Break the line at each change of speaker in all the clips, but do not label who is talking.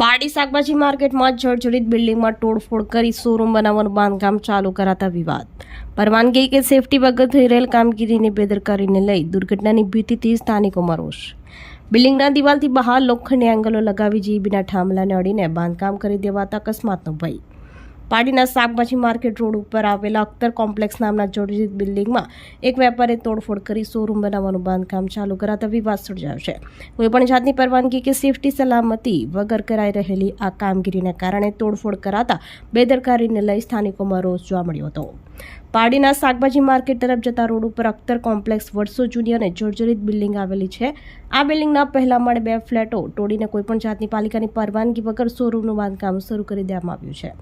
પાડી શાકભાજી માર્કેટમાં જર્જરિત બિલ્ડિંગમાં તોડફોડ કરી શોરૂમ બનાવવાનું બાંધકામ ચાલુ કરાતા વિવાદ। પરવાનગી કે સેફટી વગર થઈ રહેલ કામગીરીની બેદરકારીને લઈ દુર્ઘટનાની ભીતિથી સ્થાનિકોમાં રોષ। બિલ્ડિંગના દિવાલથી બહાર લોખંડની એંગલો લગાવી જીબીના થાંભલાને અડીને બાંધકામ કરી દેવાતા અકસ્માતનો ભય। પાડીના શાકભાજી માર્કેટ રોડ ઉપર આવેલા અખ્તર કોમ્પ્લેક્સ નામના જર્જરિત બિલ્ડિંગમાં એક વેપારીએ તોડફોડ કરી શોરૂમ બનાવવાનું બાંધકામ ચાલુ કરાતા વિવાદ સર્જાયો છે। કોઈપણ જાતની પરવાનગી કે સેફટી સલામતી વગર કરાઈ રહેલી આ કામગીરીને કારણે તોડફોડ કરાતા બેદરકારીને લઈ સ્થાનિકોમાં રોષ જોવા મળ્યો હતો। પાડીના શાકભાજી માર્કેટ તરફ જતા રોડ ઉપર અખ્તર કોમ્પ્લેક્સ વર્ષો જૂની અને જર્જરિત બિલ્ડિંગ આવેલી છે। આ બિલ્ડિંગના પહેલા માળે 2 ફ્લેટો તોડીને કોઈપણ જાતની પાલિકાની પરવાનગી વગર શોરૂમનું બાંધકામ શરૂ કરી દેવામાં આવ્યું છે।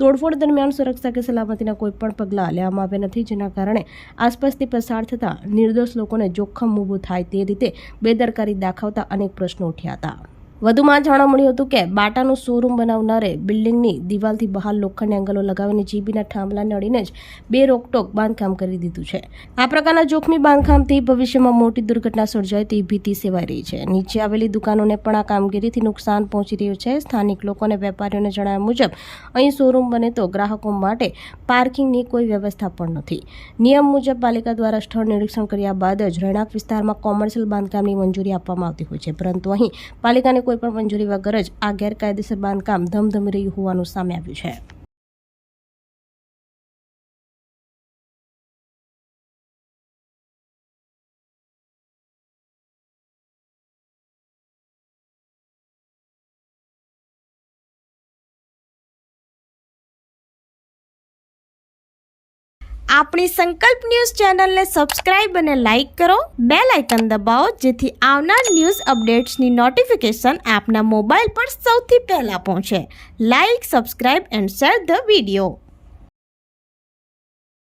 તોડફોડ દરમિયાન સુરક્ષા કે સલામતીના કોઈપણ પગલાં લેવામાં આવ્યા નથી, જેના કારણે આસપાસથી પસાર થતા નિર્દોષ લોકોને જોખમ ઊભું થાય તે રીતે બેદરકારી દાખવતા અનેક પ્રશ્નો ઉઠ્યા હતા। વધુમાં જાણવા મળ્યું હતું કે બાટાનું શોરૂમ બનાવનારે બિલ્ડિંગની દિવાલથી બહાર લોખંડના એંગલો લગાવીને જીબીના થાંભલાને અડીને જ બે રોકટોક બાંધકામ કરી દીધું છે। આ પ્રકારના જોખમી બાંધકામથી ભવિષ્યમાં મોટી દુર્ઘટના સર્જાય તેવી ભીતિ સેવાઈ રહી છે। નીચે આવેલી દુકાનોને પણ આ કામગીરીથી નુકસાન પહોંચી રહ્યું છે। સ્થાનિક લોકો અને વેપારીઓને જણાવ્યા મુજબ અહીં શોરૂમ બને તો ગ્રાહકો માટે પાર્કિંગની કોઈ વ્યવસ્થા પણ નથી। નિયમ મુજબ પાલિકા દ્વારા સ્થળ નિરીક્ષણ કર્યા બાદ જ રહેણાંક વિસ્તારમાં કોમર્શિયલ બાંધકામની મંજૂરી આપવામાં આવતી હોય છે, પરંતુ અહીં પાલિકાને કોઈ પણ મંજૂરી વગર જ આ ગેરકાયદેસર બાંધકામ ધમધમી રહ્યું હોવાનું સામે આવ્યું છે।
આપણી સંકલ્પ ન્યૂઝ ચેનલને સબસ્ક્રાઇબ અને લાઇક કરો, બેલ આઇકન દબાવો જેથી આવનાર ન્યૂઝ અપડેટ્સની નોટિફિકેશન આપના મોબાઈલ પર સૌથી પહેલા પહોંચે। Like, subscribe and share the video.